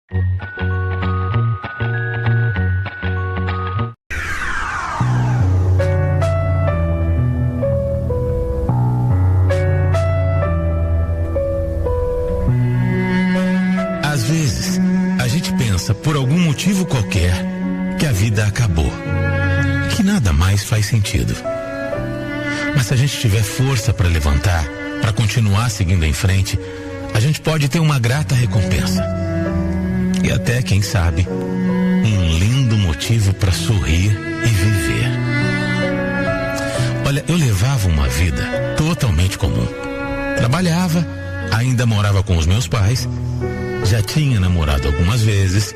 Às vezes, a gente pensa, por algum motivo qualquer, que a vida acabou, que nada mais faz sentido. Mas se a gente tiver força para levantar, para continuar seguindo em frente, a gente pode ter uma grata recompensa. E até, quem sabe, um lindo motivo para sorrir e viver. Olha, eu levava uma vida totalmente comum. Trabalhava, ainda morava com os meus pais, já tinha namorado algumas vezes,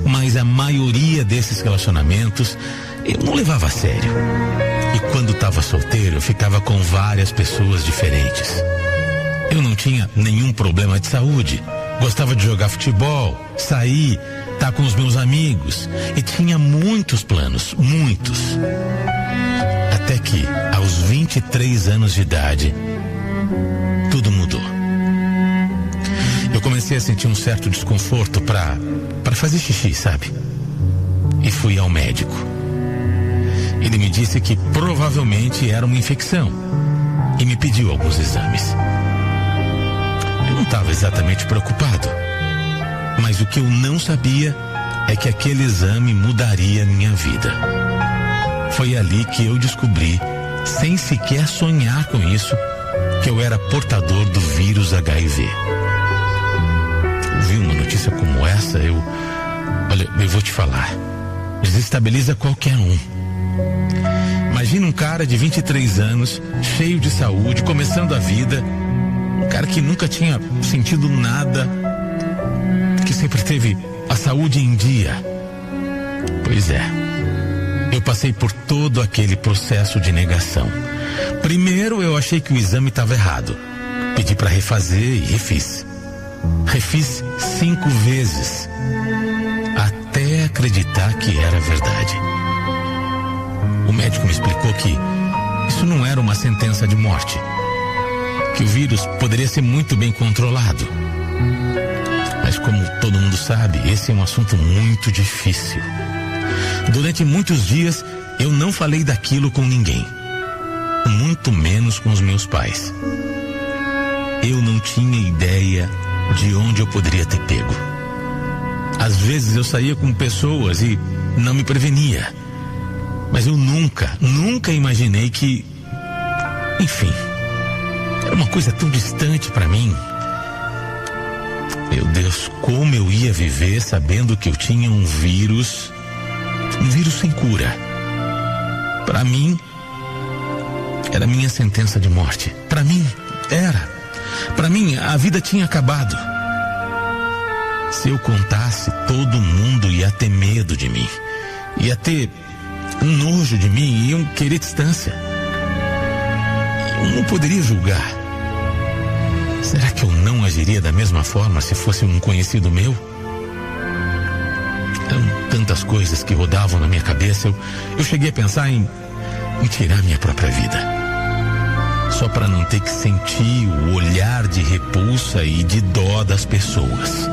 mas a maioria desses relacionamentos eu não levava a sério. E quando estava solteiro, eu ficava com várias pessoas diferentes. Eu não tinha nenhum problema de saúde. Gostava de jogar futebol, sair, estar com os meus amigos. E tinha muitos planos, muitos. Até que, aos 23 anos de idade, tudo mudou. Eu comecei a sentir um certo desconforto para fazer xixi, sabe? E fui ao médico. Ele me disse que provavelmente era uma infecção e me pediu alguns exames. Eu não estava exatamente preocupado, mas o que eu não sabia é que aquele exame mudaria minha vida. Foi ali que eu descobri, sem sequer sonhar com isso, que eu era portador do vírus HIV. Ouvir uma notícia como essa, olha, eu vou te falar, desestabiliza qualquer um. Imagina um cara de 23 anos, cheio de saúde, começando a vida, um cara que nunca tinha sentido nada, que sempre teve a saúde em dia. Pois é, eu passei por todo aquele processo de negação. Primeiro eu achei que o exame estava errado, pedi para refazer e refiz. Refiz 5 vezes, até acreditar que era verdade. O médico me explicou que isso não era uma sentença de morte, que o vírus poderia ser muito bem controlado. Mas como todo mundo sabe, esse é um assunto muito difícil. Durante muitos dias eu não falei daquilo com ninguém, muito menos com os meus pais. Eu não tinha ideia de onde eu poderia ter pego. Às vezes eu saía com pessoas e não me prevenia. Mas eu nunca imaginei que... Enfim, era uma coisa tão distante para mim. Meu Deus, como eu ia viver sabendo que eu tinha um vírus sem cura. Para mim, era minha sentença de morte. Para mim, era. Para mim, a vida tinha acabado. Se eu contasse, todo mundo ia ter medo de mim. Ia ter um nojo de mim, iam querer distância. Eu não poderia julgar. Será que eu não agiria da mesma forma se fosse um conhecido meu? Eram tantas coisas que rodavam na minha cabeça. Eu cheguei a pensar em tirar minha própria vida, só para não ter que sentir o olhar de repulsa e de dó das pessoas.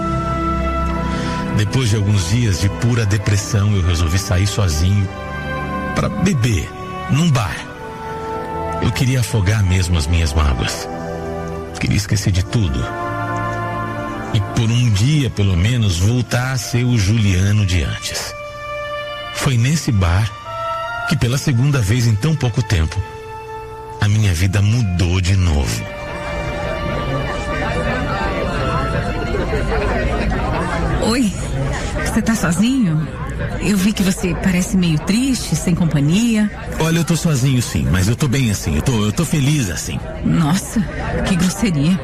Depois de alguns dias de pura depressão, eu resolvi sair sozinho para beber num bar. Eu queria afogar mesmo as minhas mágoas. Queria esquecer de tudo. E por um dia, pelo menos, voltar a ser o Juliano de antes. Foi nesse bar que, pela segunda vez em tão pouco tempo, a minha vida mudou de novo. Oi, você tá sozinho? Eu vi que você parece meio triste, sem companhia. Olha, eu tô sozinho sim, mas eu tô bem assim, eu tô feliz assim. Nossa, que grosseria.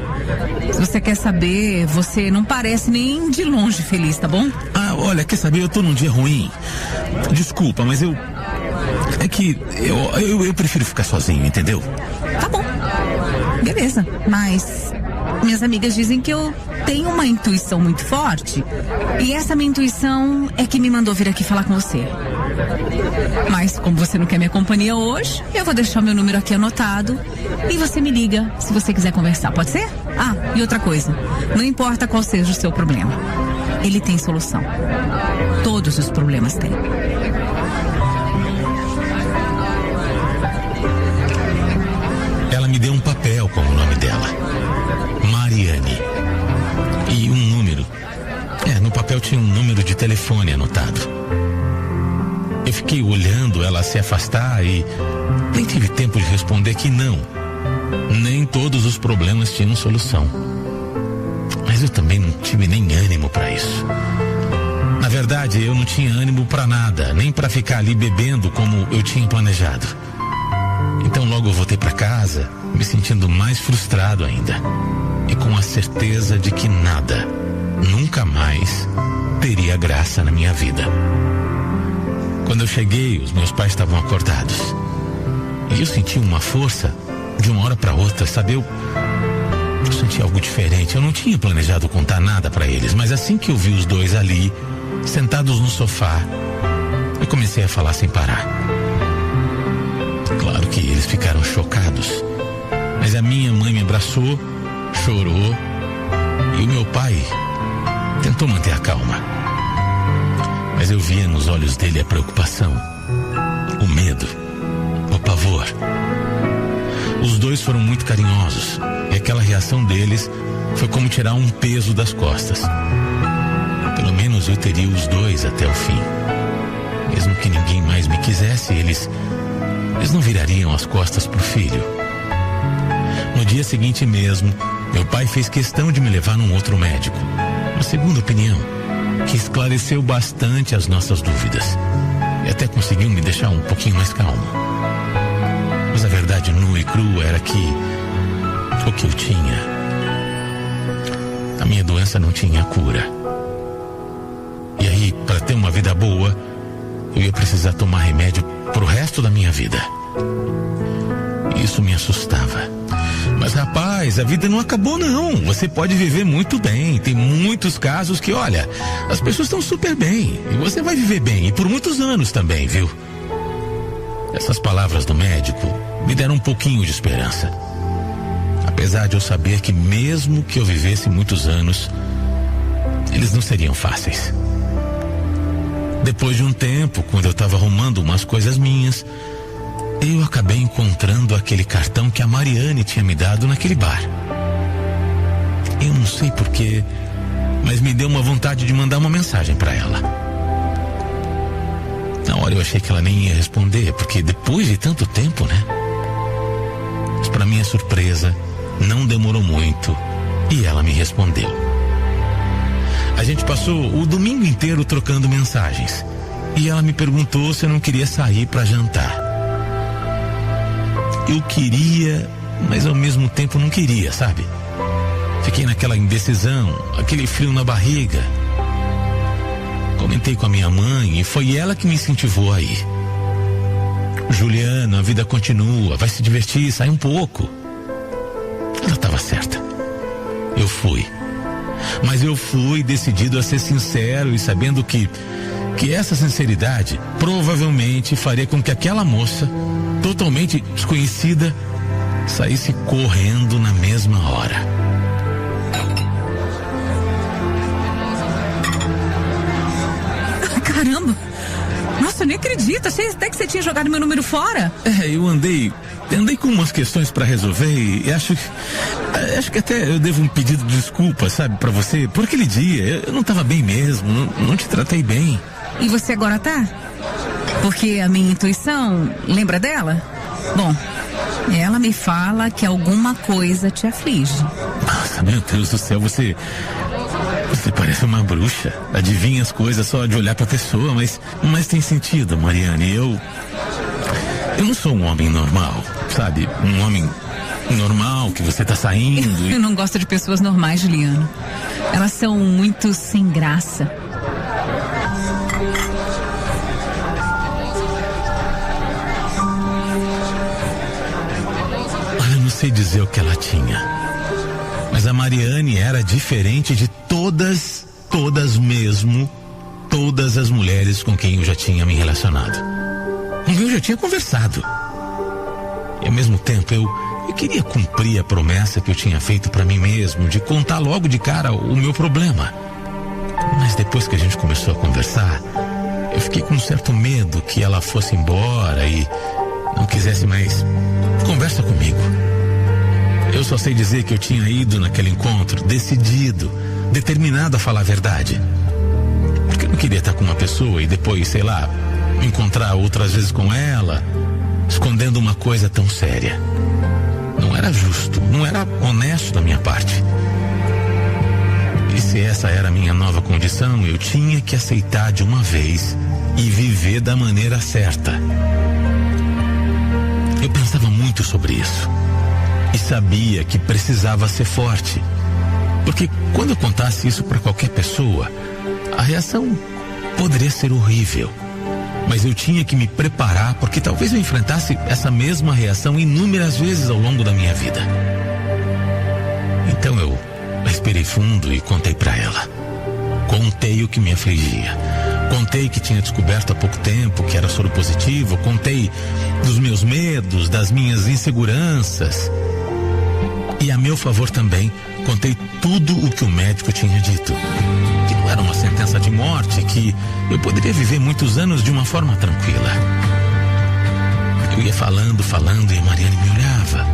Se você quer saber, você não parece nem de longe feliz, tá bom? Ah, olha, quer saber, eu tô num dia ruim. Desculpa, mas eu prefiro ficar sozinho, entendeu? Tá bom, beleza, mas minhas amigas dizem que eu tenho uma intuição muito forte. E essa minha intuição é que me mandou vir aqui falar com você. Mas como você não quer minha companhia hoje, eu vou deixar meu número aqui anotado e você me liga se você quiser conversar, pode ser? Ah, e outra coisa, não importa qual seja o seu problema, ele tem solução. Todos os problemas têm. Ela me deu um papel com o nome dela, Mariane, e um número. No papel tinha um número de telefone anotado. Eu fiquei olhando ela se afastar e nem tive tempo de responder que não. Nem todos os problemas tinham solução. Mas eu também não tive nem ânimo para isso. Na verdade, eu não tinha ânimo para nada, nem para ficar ali bebendo como eu tinha planejado. Então logo eu voltei para casa, me sentindo mais frustrado ainda. E com a certeza de que nada, nunca mais, teria graça na minha vida. Quando eu cheguei, os meus pais estavam acordados. E eu senti uma força de uma hora para outra, sabe? Eu senti algo diferente. Eu não tinha planejado contar nada para eles, mas assim que eu vi os dois ali, sentados no sofá, eu comecei a falar sem parar. Claro que eles ficaram chocados, mas a minha mãe me abraçou, chorou, e o meu pai tentou manter a calma. Mas eu via nos olhos dele a preocupação, o medo, o pavor. Os dois foram muito carinhosos e aquela reação deles foi como tirar um peso das costas. Pelo menos eu teria os dois até o fim. Mesmo que ninguém mais me quisesse, eles não virariam as costas pro filho. No dia seguinte mesmo, meu pai fez questão de me levar num outro médico, uma segunda opinião, que esclareceu bastante as nossas dúvidas e até conseguiu me deixar um pouquinho mais calmo. Mas a verdade nua e crua era que o que eu tinha, a minha doença não tinha cura. E aí, para ter uma vida boa, eu ia precisar tomar remédio pro resto da minha vida. Isso me assustava. Mas rapaz, a vida não acabou não. Você pode viver muito bem. Tem muitos casos que, olha, as pessoas estão super bem. E você vai viver bem. E por muitos anos também, viu? Essas palavras do médico me deram um pouquinho de esperança. Apesar de eu saber que mesmo que eu vivesse muitos anos, eles não seriam fáceis. Depois de um tempo, quando eu estava arrumando umas coisas minhas, eu acabei encontrando aquele cartão que a Mariane tinha me dado naquele bar. Eu não sei porquê, mas me deu uma vontade de mandar uma mensagem para ela. Na hora eu achei que ela nem ia responder, porque depois de tanto tempo, né? Mas para minha surpresa, não demorou muito e ela me respondeu. A gente passou o domingo inteiro trocando mensagens e ela me perguntou se eu não queria sair para jantar. Eu queria, mas ao mesmo tempo não queria, sabe? Fiquei naquela indecisão, aquele frio na barriga. Comentei com a minha mãe e foi ela que me incentivou a ir. Juliana, a vida continua, vai se divertir, sai um pouco. Ela estava certa. Eu fui. Mas eu fui decidido a ser sincero e sabendo que essa sinceridade provavelmente faria com que aquela moça, totalmente desconhecida, saísse correndo na mesma hora. Caramba! Nossa, eu nem acredito. Achei até que você tinha jogado meu número fora. Eu andei com umas questões pra resolver e acho que até eu devo um pedido de desculpa, sabe, pra você, por aquele dia. Eu não tava bem mesmo, não te tratei bem. E você agora tá? Porque a minha intuição, lembra dela? Bom, ela me fala que alguma coisa te aflige. Nossa, meu Deus do céu, você parece uma bruxa. Adivinha as coisas só de olhar pra pessoa, mas tem sentido, Mariane. Eu não sou um homem normal, sabe? Um homem normal que você tá saindo. Eu não gosto de pessoas normais, Juliano. Elas são muito sem graça. Eu não sei dizer o que ela tinha, mas a Mariane era diferente de todas mesmo, todas as mulheres com quem eu já tinha me relacionado, com quem eu já tinha conversado. E ao mesmo tempo eu queria cumprir a promessa que eu tinha feito para mim mesmo de contar logo de cara o meu problema. Mas depois que a gente começou a conversar, eu fiquei com um certo medo que ela fosse embora e não quisesse mais conversa comigo. Eu só sei dizer que eu tinha ido naquele encontro decidido, determinado a falar a verdade. Porque eu não queria estar com uma pessoa e depois, sei lá, me encontrar outras vezes com ela, escondendo uma coisa tão séria. Não era justo, não era honesto da minha parte. E se essa era a minha nova condição, eu tinha que aceitar de uma vez e viver da maneira certa. Eu pensava muito sobre isso e sabia que precisava ser forte, porque quando eu contasse isso para qualquer pessoa, a reação poderia ser horrível. Mas eu tinha que me preparar, porque talvez eu enfrentasse essa mesma reação inúmeras vezes ao longo da minha vida. Então eu respirei fundo e contei para ela. Contei o que me afligia. Contei que tinha descoberto há pouco tempo que era soro positivo. Contei dos meus medos, das minhas inseguranças. E a meu favor também, contei tudo o que o médico tinha dito. Que não era uma sentença de morte, que eu poderia viver muitos anos de uma forma tranquila. Eu ia falando e a Mariane me olhava.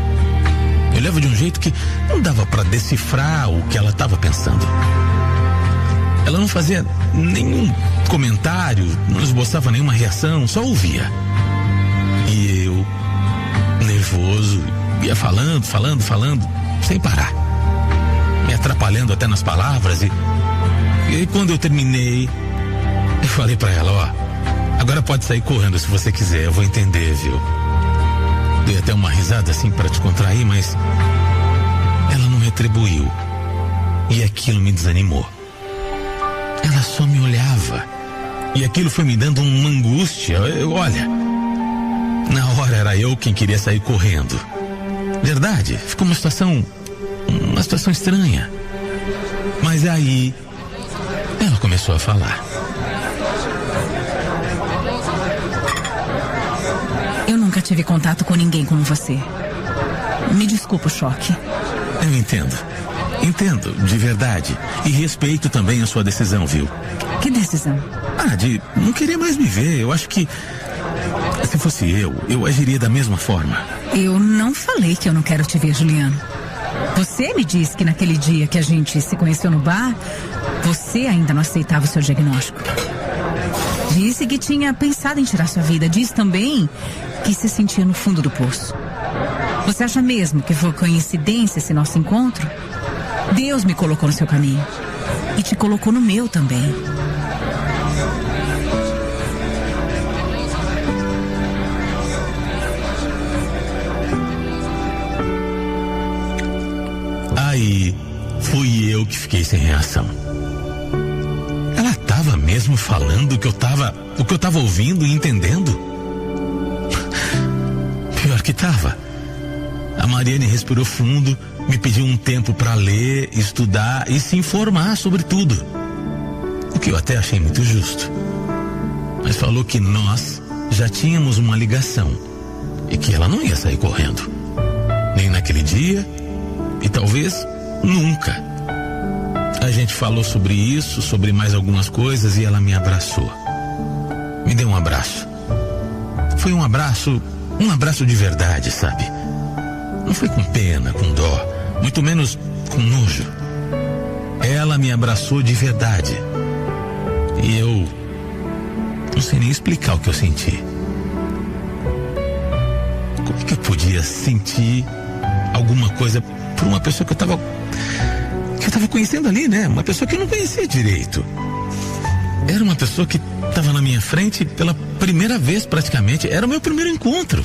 Me olhava de um jeito que não dava para decifrar o que ela estava pensando. Ela não fazia nenhum comentário, não esboçava nenhuma reação, só ouvia. E eu, nervoso, ia falando, sem parar. Me atrapalhando até nas palavras e quando eu terminei, eu falei pra ela, ó, agora pode sair correndo se você quiser, eu vou entender, viu? Dei até uma risada assim para descontrair, mas ela não retribuiu. E aquilo me desanimou. Ela só me olhava. E aquilo foi me dando uma angústia. Olha, na hora era eu quem queria sair correndo. Verdade, ficou uma situação estranha. Mas aí ela começou a falar. Eu nunca tive contato com ninguém como você. Me desculpa o choque. Eu entendo, de verdade. E respeito também a sua decisão, viu? Que decisão? De não querer mais me ver. Eu acho que se fosse eu agiria da mesma forma. Eu não falei que eu não quero te ver, Juliano. Você me disse que naquele dia que a gente se conheceu no bar, você ainda não aceitava o seu diagnóstico. Disse que tinha pensado em tirar sua vida. Disse também que se sentia no fundo do poço. Você acha mesmo que foi coincidência esse nosso encontro? Deus me colocou no seu caminho. E te colocou no meu também. Aí fui eu que fiquei sem reação. Ela estava mesmo falando o que eu tava ouvindo e entendendo? Pior que estava. A Mariane respirou fundo, me pediu um tempo para ler, estudar e se informar sobre tudo. O que eu até achei muito justo. Mas falou que nós já tínhamos uma ligação e que ela não ia sair correndo. Nem naquele dia e talvez nunca. A gente falou sobre isso, sobre mais algumas coisas e ela me abraçou. Me deu um abraço. Foi um abraço de verdade, sabe? Não foi com pena, com dó, muito menos com nojo. Ela me abraçou de verdade. E eu não sei nem explicar o que eu senti. Como é que eu podia sentir alguma coisa por uma pessoa que eu tava conhecendo ali, né? Uma pessoa que eu não conhecia direito. Era uma pessoa que estava na minha frente pela primeira vez praticamente. Era o meu primeiro encontro.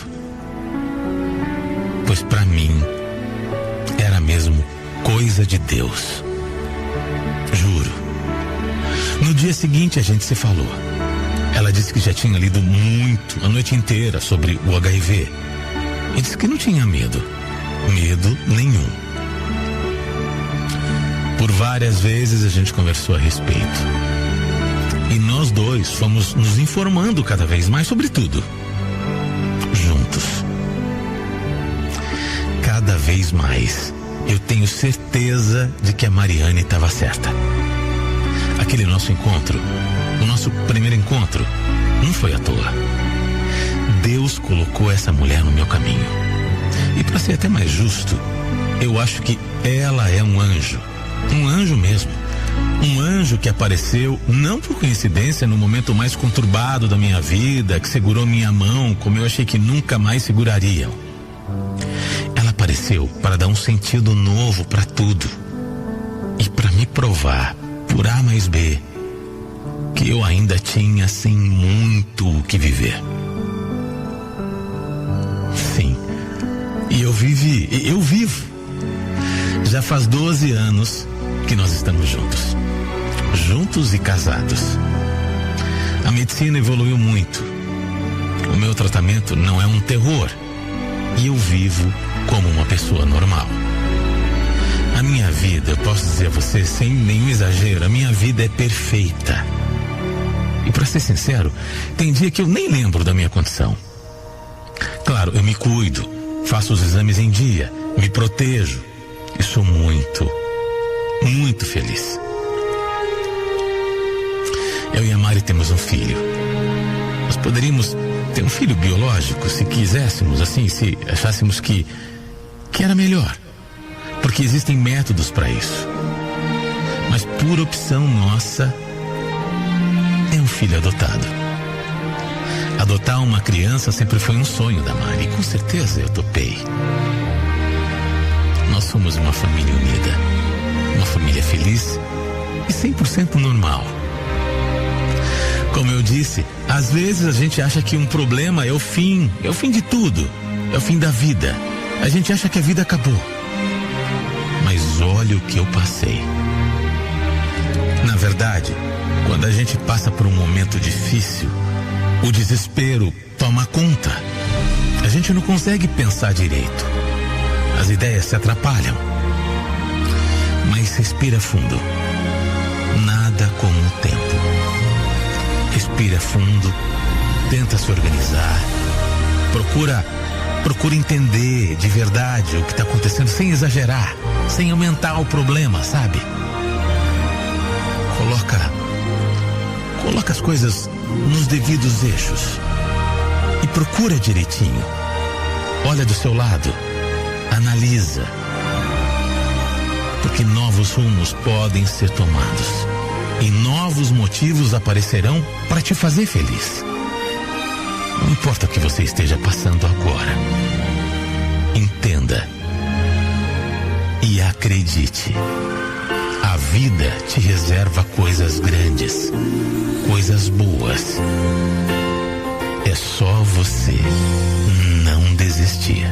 Pois pra mim era mesmo coisa de Deus. Juro. No dia seguinte a gente se falou. Ela disse que já tinha lido muito a noite inteira sobre o HIV. E disse que não tinha medo. Medo nenhum. Por várias vezes a gente conversou a respeito. E nós dois fomos nos informando cada vez mais sobre tudo. Juntos. Cada vez mais eu tenho certeza de que a Mariane estava certa. aquele nosso encontro, o nosso primeiro encontro, não foi à toa. Deus colocou essa mulher no meu caminho. E para ser até mais justo, eu acho que ela é um anjo mesmo. Um anjo que apareceu não por coincidência no momento mais conturbado da minha vida, que segurou minha mão como eu achei que nunca mais seguraria. Ela apareceu para dar um sentido novo para tudo e para me provar, por A mais B, que eu ainda tinha sim muito o que viver. Sim, e eu vivo. Já faz 12 anos que nós estamos juntos e casados. A medicina evoluiu muito. O meu tratamento não é um terror e eu vivo como uma pessoa normal. A minha vida, eu posso dizer a você sem nenhum exagero, a minha vida é perfeita. E para ser sincero, tem dia que eu nem lembro da minha condição. Claro, eu me cuido, faço os exames em dia, me protejo e sou muito feliz. Eu e a Mari temos um filho. Nós poderíamos ter um filho biológico se quiséssemos, assim, se achássemos que era melhor. Porque existem métodos para isso. Mas por opção nossa, é um filho adotado. Adotar uma criança sempre foi um sonho da Mari. E com certeza eu topei. Nós somos uma família unida. Uma família feliz e 100% normal. Como eu disse, às vezes a gente acha que um problema é o fim de tudo, é o fim da vida. A gente acha que a vida acabou. Mas olha o que eu passei. Na verdade, quando a gente passa por um momento difícil, o desespero toma conta. A gente não consegue pensar direito. As ideias se atrapalham. Mas respira fundo. Nada como o tempo. Respira fundo, tenta se organizar, procura entender de verdade o que está acontecendo sem exagerar, sem aumentar o problema, sabe? Coloca as coisas nos devidos eixos e procura direitinho. Olha do seu lado, analisa, porque novos rumos podem ser tomados. E novos motivos aparecerão para te fazer feliz. Não importa o que você esteja passando agora. Entenda e acredite. A vida te reserva coisas grandes, coisas boas. É só você não desistir.